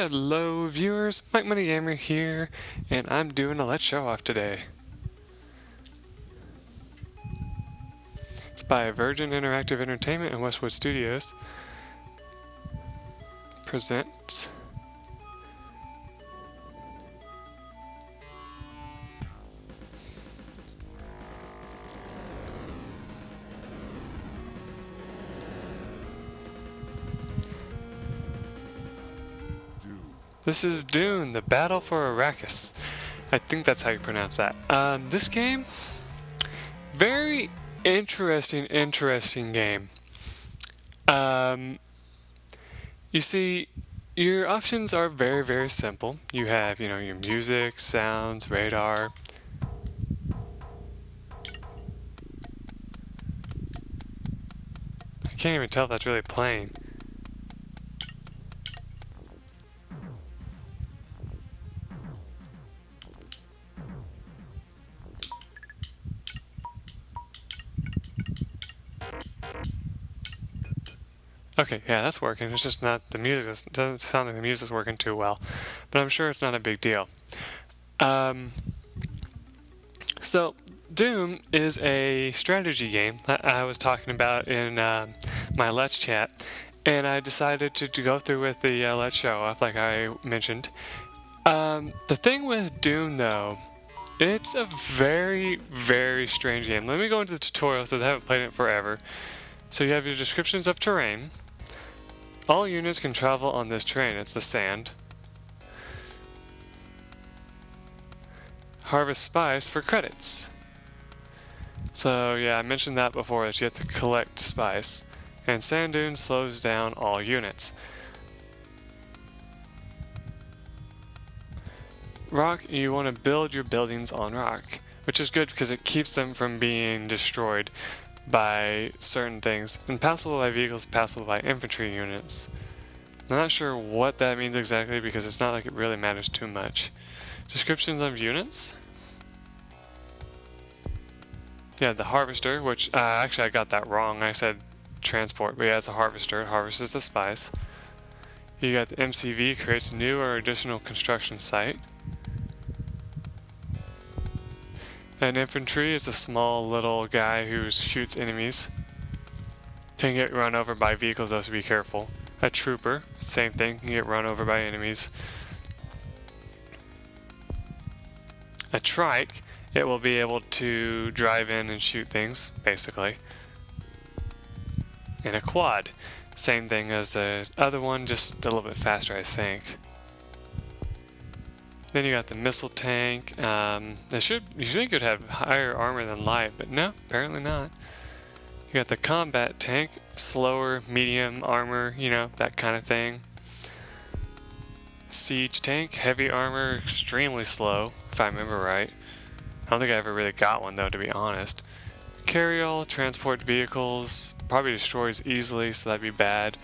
Hello viewers, MikeMoneyGMR here, and I'm doing a Let's Show Off today. It's by Virgin Interactive Entertainment and Westwood Studios. Presents This is Dune, the Battle for Arrakis. I think that's how you pronounce that. This game, very interesting game. You see, your options are very simple. You have, your music, sounds, radar. I can't even tell if that's really playing. Okay, yeah, that's working. It's just not the music. It doesn't sound like the music's working too well, but I'm sure it's not a big deal. So Dune is a strategy game that I was talking about in my Let's Chat, and I decided to go through with the Let's Show Off, like I mentioned. The thing with Dune, though, it's a very strange game. Let me go into the tutorial since I haven't played it forever. So you have your descriptions of terrain. All units can travel on this terrain. It's the sand. Harvest spice for credits. So yeah, I mentioned that before, that you have to collect spice. And sand dune slows down all units. Rock, you want to build your buildings on rock, which is good because it keeps them from being destroyed by certain things. Impassable by vehicles, passable by infantry units. I'm not sure what that means exactly because it's not like it really matters too much. Descriptions of units. Yeah, the harvester, which actually I got that wrong. I said transport, but yeah, it's a harvester. It harvests the spice. You got the MCV, creates new or additional construction site. An infantry is a small little guy who shoots enemies. Can get run over by vehicles, though, so be careful. A trooper, same thing, can get run over by enemies. A trike, it will be able to drive in and shoot things, basically. And a quad, same thing as the other one, just a little bit faster, I think. Then you got the missile tank. You think it would have higher armor than light, but no, apparently not. You got the combat tank, slower, medium armor, that kind of thing. Siege tank, heavy armor, extremely slow, if I remember right. I don't think I ever really got one though, to be honest. Carryall, transport vehicles, probably destroys easily, so that'd be bad.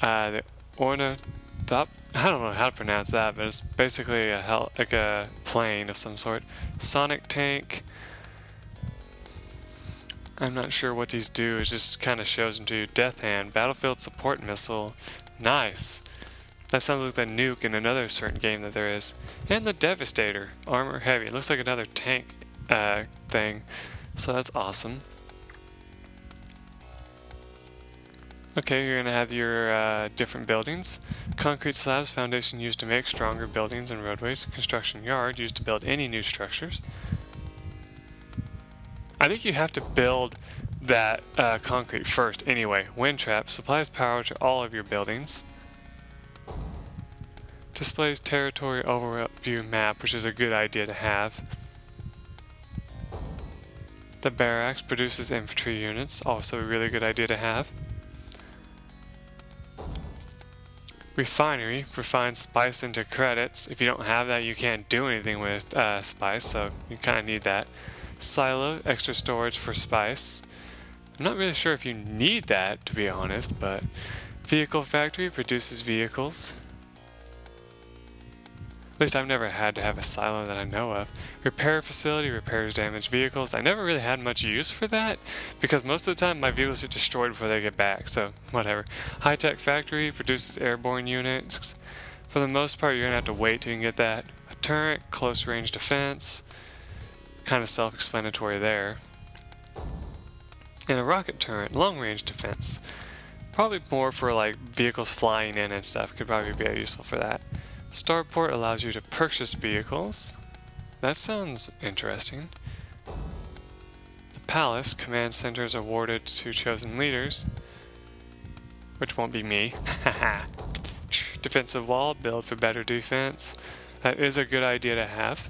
The ornithop. I don't know how to pronounce that, but it's basically like a plane of some sort. Sonic tank. I'm not sure what these do. It just kind of shows them to you. Death hand, battlefield support missile. Nice. That sounds like the nuke in another certain game that there is. And the Devastator, armor heavy. It looks like another tank thing. So that's awesome. Okay, you're going to have your different buildings. Concrete slabs, foundation used to make stronger buildings and roadways. Construction yard, used to build any new structures. I think you have to build that concrete first anyway. Wind trap, supplies power to all of your buildings. Displays territory overview map, which is a good idea to have. The barracks produces infantry units, also a really good idea to have. Refinery refines spice into credits. If you don't have that, you can't do anything with spice, so you kind of need that. Silo, extra storage for spice. I'm not really sure if you need that, to be honest, but vehicle factory produces vehicles. At least I've never had to have a silo that I know of. Repair facility repairs damaged vehicles. I never really had much use for that because most of the time my vehicles get destroyed before they get back, so whatever. High-tech factory produces airborne units. For the most part, you're going to have to wait till you can get that. A turret, close range defense. Kind of self-explanatory there. And a rocket turret, long range defense. Probably more for like vehicles flying in and stuff. Could probably be useful for that. Starport allows you to purchase vehicles. That sounds interesting. The Palace, command centers awarded to chosen leaders, which won't be me. Defensive wall, build for better defense. That is a good idea to have.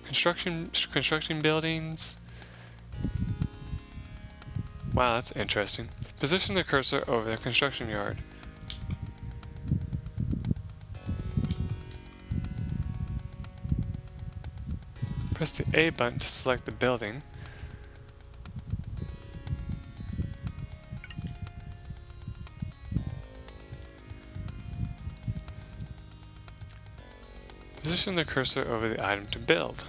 Constructing buildings. Wow, that's interesting. Position the cursor over the construction yard. Press the A button to select the building. Position the cursor over the item to build.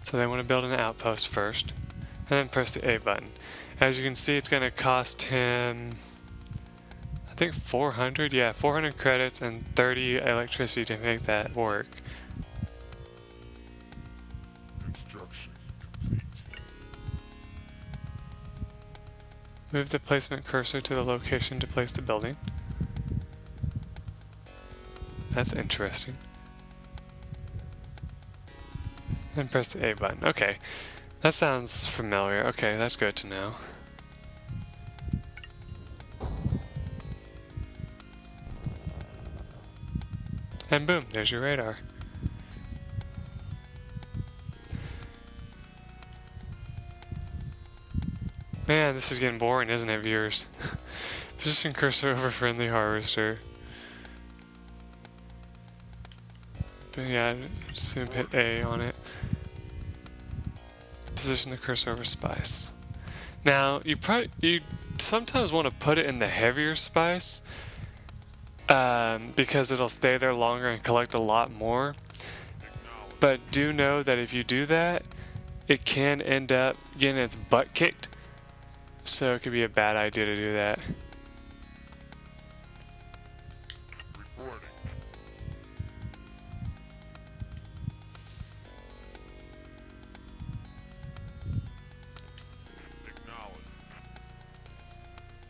So they want to build an outpost first, and then press the A button. As you can see, it's going to cost him, I think 400, yeah, 400 credits and 30 electricity to make that work. Move the placement cursor to the location to place the building. That's interesting. Then press the A button. Okay, that sounds familiar. Okay, that's good to know. And boom, there's your radar. Man, this is getting boring, isn't it, viewers? Position cursor over friendly harvester. But yeah, just hit A on it. Position the cursor over spice. Now, you sometimes want to put it in the heavier spice because it'll stay there longer and collect a lot more. But do know that if you do that, it can end up getting its butt kicked. So it could be a bad idea to do that.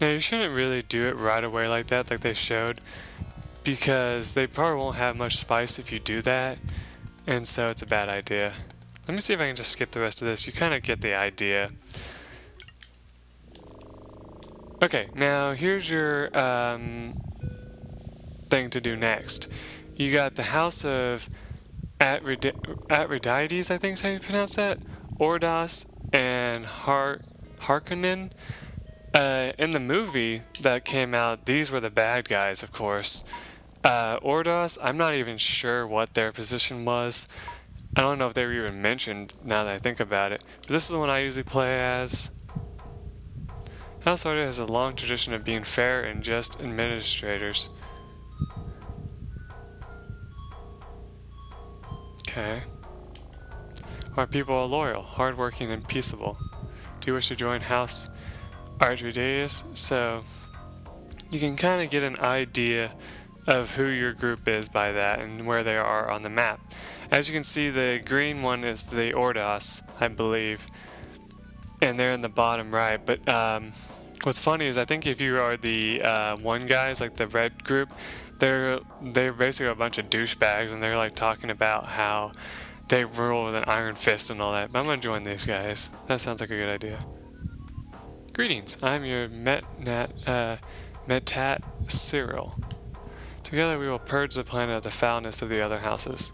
Now you shouldn't really do it right away like that, like they showed, because they probably won't have much spice if you do that, and so it's a bad idea. Let me see if I can just skip the rest of this. You kind of get the idea. Okay, now here's your thing to do next. You got the House of Atreides, I think is how you pronounce that, Ordos, and Harkonnen. In the movie that came out, these were the bad guys, of course. Ordos, I'm not even sure what their position was. I don't know if they were even mentioned now that I think about it. But this is the one I usually play as. House Order has a long tradition of being fair and just administrators. Okay. Our people are loyal, hardworking, and peaceable. Do you wish to join House Atreides? So you can kind of get an idea of who your group is by that and where they are on the map. As you can see, the green one is the Ordos, I believe, and they're in the bottom right. But what's funny is I think if you are the one guys, like the red group, they're basically a bunch of douchebags, and they're like talking about how they rule with an iron fist and all that. But I'm gonna join these guys. That sounds like a good idea. Greetings, I'm your Metat Cyril. Together we will purge the planet of the foulness of the other houses.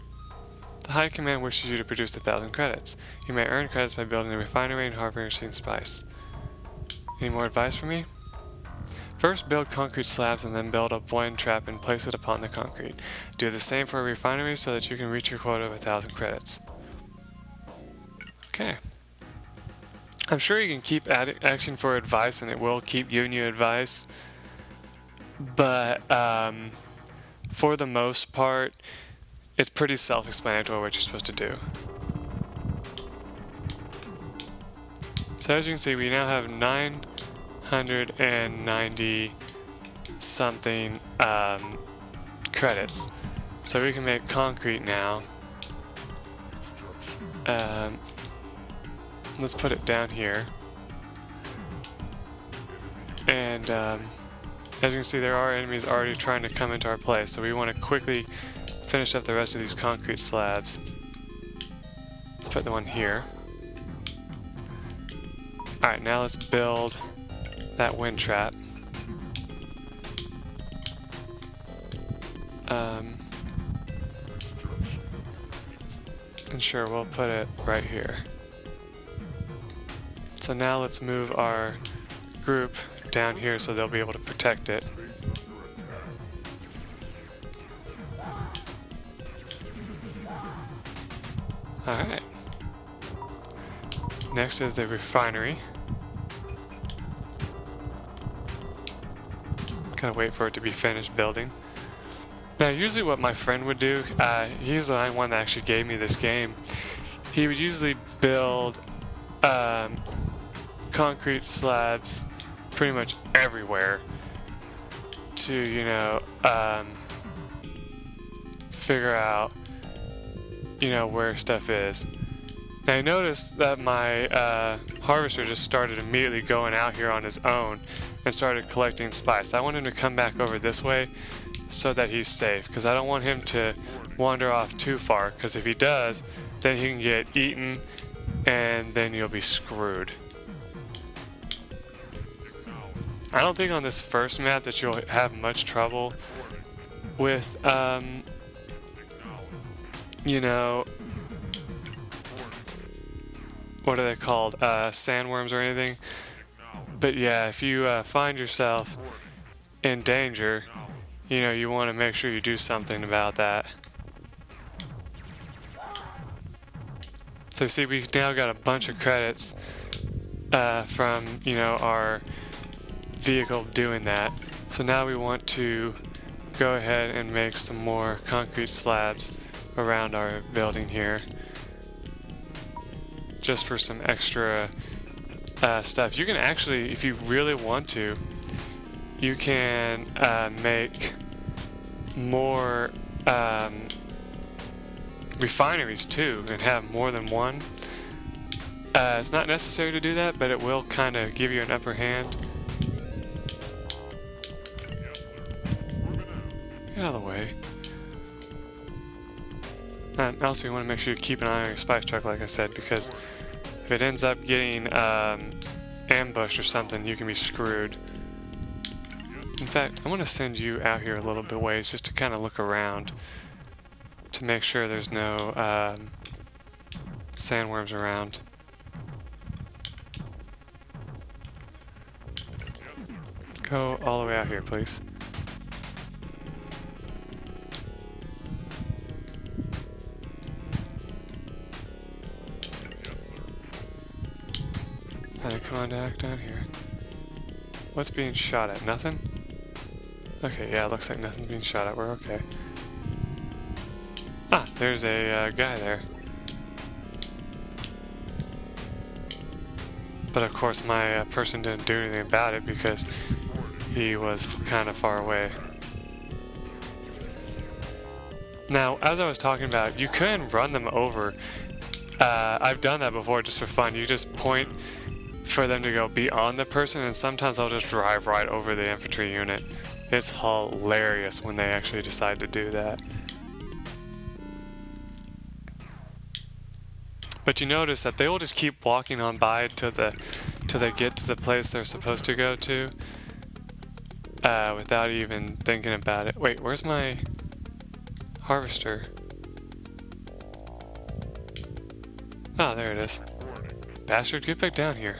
The High Command wishes you to produce 1,000 credits. You may earn credits by building a refinery and harvesting spice. Any more advice from me? First, build concrete slabs and then build a wind trap and place it upon the concrete. Do the same for a refinery so that you can reach your quota of 1,000 credits. Okay. I'm sure you can keep asking for advice and it will keep giving you advice. but for the most part, it's pretty self-explanatory what you're supposed to do. So as you can see, we now have 990 something credits. So we can make concrete now. Let's put it down here. And as you can see, there are enemies already trying to come into our place, so we want to quickly finish up the rest of these concrete slabs. Let's put the one here. Alright, now let's build that wind trap. And sure, we'll put it right here. So now let's move our group down here so they'll be able to protect it. Alright. Next is the refinery. Gotta wait for it to be finished building. Now usually what my friend would do, he's the only one that actually gave me this game, he would usually build concrete slabs pretty much everywhere to, you know, figure out, you know, where stuff is. Now I noticed that my harvester just started immediately going out here on his own and started collecting spice. I want him to come back over this way so that he's safe, because I don't want him to wander off too far, because if he does, then he can get eaten and then you'll be screwed. I don't think on this first map that you'll have much trouble with, you know, what are they called? Sandworms or anything. But yeah, if you find yourself in danger, you know, you want to make sure you do something about that. So see, we now got a bunch of credits from, you know, our vehicle doing that. So now we want to go ahead and make some more concrete slabs around our building here, just for some extra stuff. You can actually, if you really want to, you can make more refineries too and have more than one. It's not necessary to do that, but it will kind of give you an upper hand. Get out of the way. And also you want to make sure you keep an eye on your spice truck, like I said, because if it ends up getting ambushed or something, you can be screwed. In fact, I want to send you out here a little bit ways just to kind of look around to make sure there's no sandworms around. Go all the way out here, please. Alright, come on down here. What's being shot at? Nothing? Okay, yeah, it looks like nothing's being shot at. We're okay. Ah, there's a guy there. But of course my person didn't do anything about it because he was kind of far away. Now, as I was talking about, you can run them over. I've done that before just for fun. You just point for them to go beyond the person, and sometimes I'll just drive right over the infantry unit. It's hilarious when they actually decide to do that. But you notice that they will just keep walking on by till they get to the place they're supposed to go to, without even thinking about it. Wait, where's my harvester? Ah, there it is. Bastard, get back down here.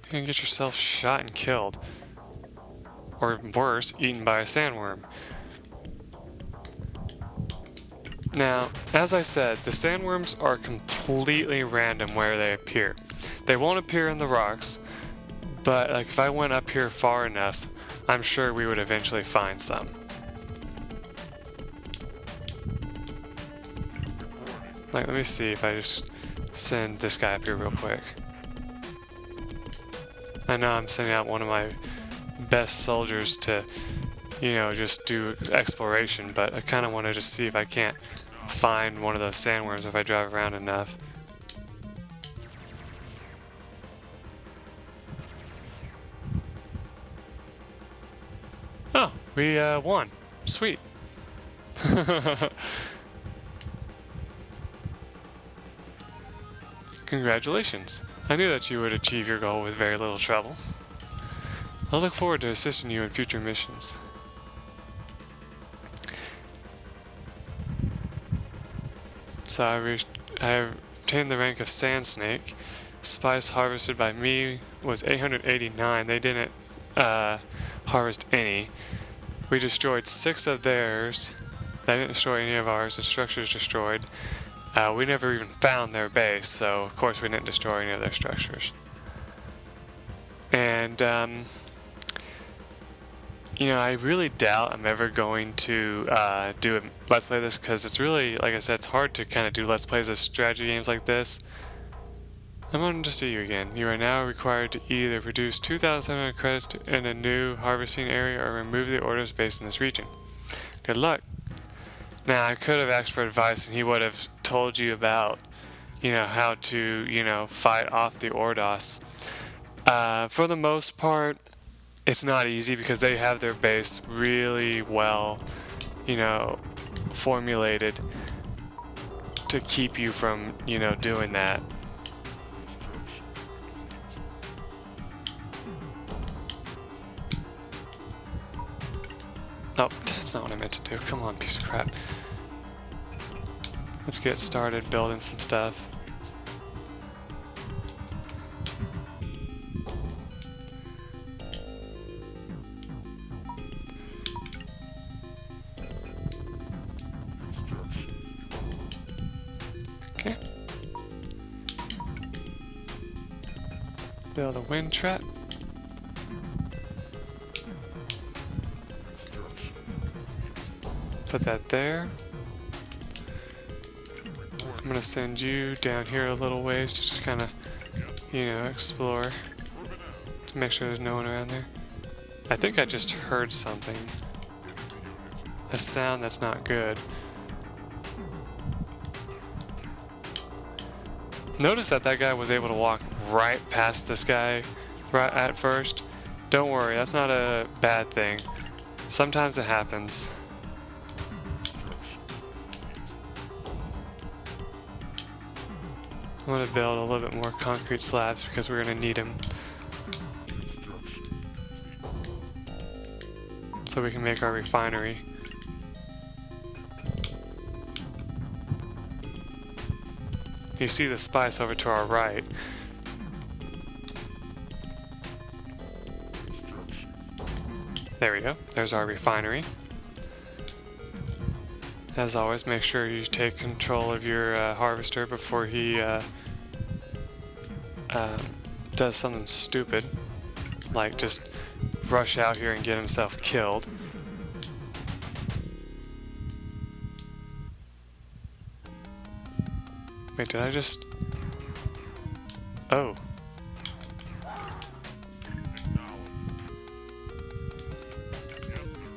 You can get yourself shot and killed. Or worse, eaten by a sandworm. Now, as I said, the sandworms are completely random where they appear. They won't appear in the rocks, but like if I went up here far enough, I'm sure we would eventually find some. Like, let me see if I just send this guy up here real quick. I know I'm sending out one of my best soldiers to, you know, just do exploration, but I kind of want to just see if I can't find one of those sandworms if I drive around enough. Oh, we won. Sweet. Congratulations. I knew that you would achieve your goal with very little trouble. I look forward to assisting you in future missions. So I obtained the rank of Sand Snake. Spice harvested by me was 889. They didn't harvest any. We destroyed 6 of theirs. They didn't destroy any of ours. The structures destroyed. We never even found their base, so of course we didn't destroy any of their structures. And you know, I really doubt I'm ever going to do a Let's Play this, because it's really, like I said, it's hard to kind of do Let's Plays of strategy games like this. I'm on to see you again. You are now required to either produce 2,700 credits in a new harvesting area or remove the orders based in this region. Good luck. Now, I could have asked for advice and he would have told you about, you know, how to, you know, fight off the Ordos. For the most part, it's not easy because they have their base really well, you know, formulated to keep you from, you know, doing that. Oh, that's not what I meant to do. Come on, piece of crap. Let's get started building some stuff. Okay. Build a wind trap. Put that there. I'm gonna send you down here a little ways to just kind of, you know, explore to make sure there's no one around there. I think I just heard something. A sound that's not good. Notice that that guy was able to walk right past this guy right at first. Don't worry, that's not a bad thing. Sometimes it happens. I'm going to build a little bit more concrete slabs because we're going to need them. So we can make our refinery. You see the spice over to our right. There we go. There's our refinery. As always, make sure you take control of your harvester before he does something stupid, like just rush out here and get himself killed. Wait, did I just... Oh.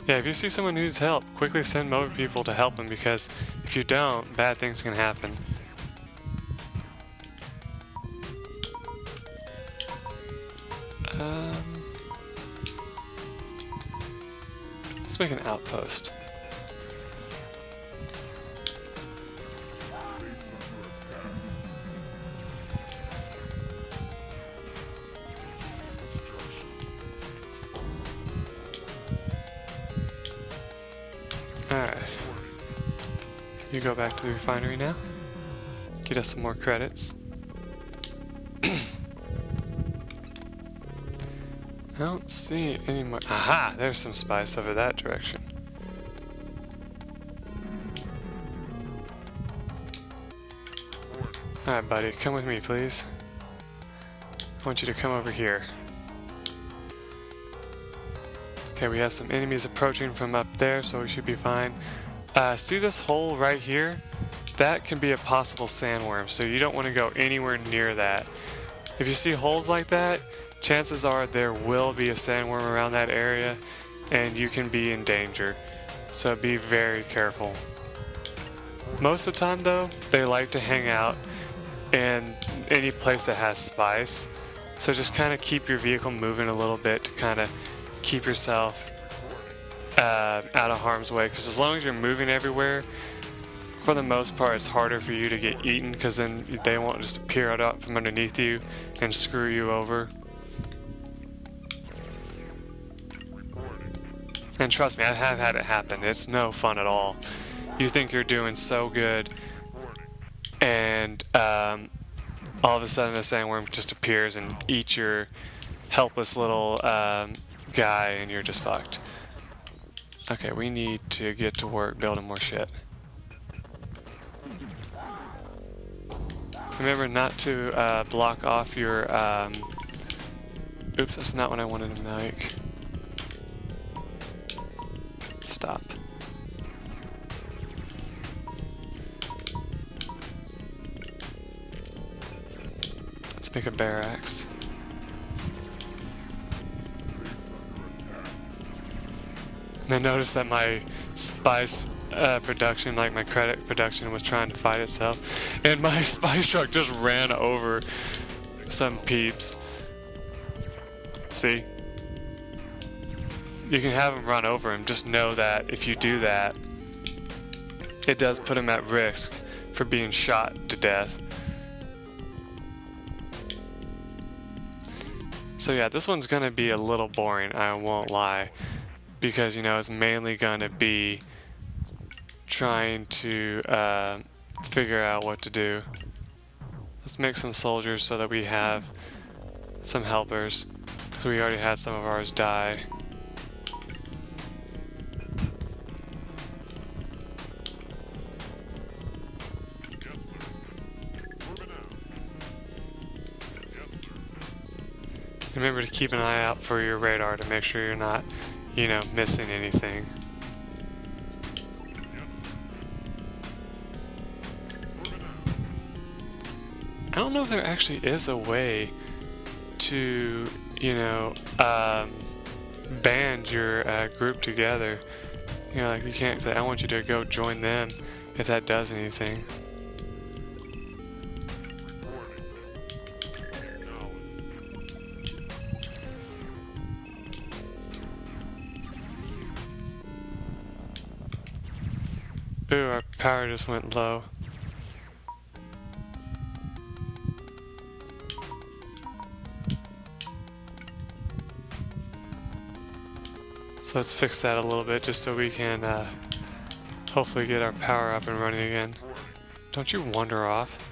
Yeah, if you see someone who needs help, quickly send other people to help them, because if you don't, bad things can happen. Let's make an outpost. Alright. You go back to the refinery now. Get us some more credits. I don't see any more. Aha! There's some spice over that direction. Alright, buddy, come with me, please. I want you to come over here. Okay, we have some enemies approaching from up there, so we should be fine. See this hole right here? That can be a possible sandworm, so you don't want to go anywhere near that. If you see holes like that, chances are there will be a sandworm around that area, and you can be in danger. So be very careful. Most of the time though, they like to hang out in any place that has spice. So just kind of keep your vehicle moving a little bit to kind of keep yourself out of harm's way. Because as long as you're moving everywhere, for the most part, it's harder for you to get eaten, because then they won't just appear out from underneath you and screw you over. And trust me, I have had it happen. It's no fun at all. You think you're doing so good, and all of a sudden a sandworm just appears and eats your helpless little guy, and you're just fucked. Okay, we need to get to work building more shit. Remember not to block off your... Oops, that's not what I wanted to make. Stop. Let's make a barracks. And I noticed that my spice production, like my credit production, was trying to fight itself, and my spice truck just ran over some peeps. See? You can have them run over him. Just know that if you do that, it does put him at risk for being shot to death. So yeah, this one's gonna be a little boring, I won't lie, because you know it's mainly gonna be trying to figure out what to do. Let's make some soldiers so that we have some helpers, because we already had some of ours die. Remember to keep an eye out for your radar to make sure you're not, you know, missing anything. I don't know if there actually is a way to, you know, band your group together. You know, like you can't say, I want you to go join them, if that does anything. Ooh, our power just went low. So let's fix that a little bit just so we can hopefully get our power up and running again. Don't you wander off?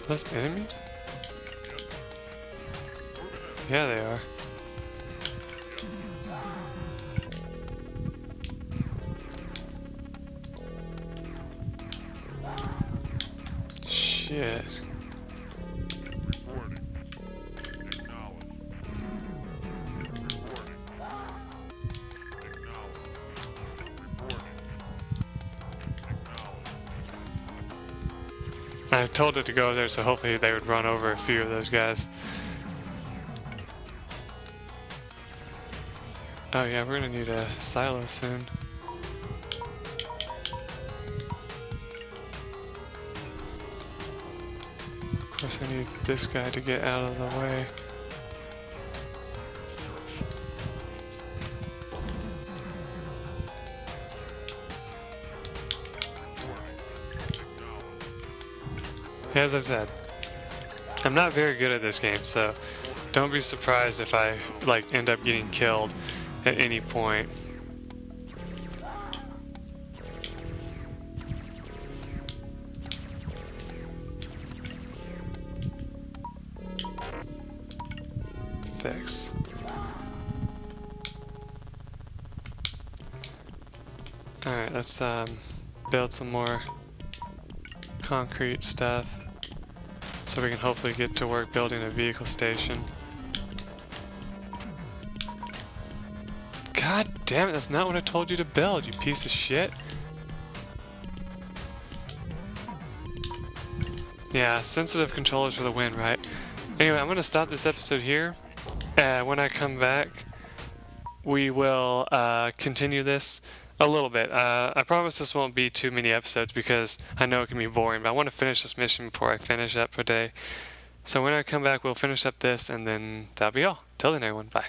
Those enemies? Yeah, they are. Shit. I told it to go there, so hopefully they would run over a few of those guys. Oh yeah, we're gonna need a silo soon. Of course I need this guy to get out of the way. As I said, I'm not very good at this game, so don't be surprised if I like end up getting killed at any point. fix. Alright, let's build some more concrete stuff so we can hopefully get to work building a vehicle station. God damn it, that's not what I told you to build, you piece of shit. Yeah, sensitive controllers for the win, right? Anyway, I'm going to stop this episode here. When I come back, we will continue this a little bit. I promise this won't be too many episodes because I know it can be boring, but I want to finish this mission before I finish up for today. So when I come back, we'll finish up this, and then that'll be all. Till then, everyone. Bye.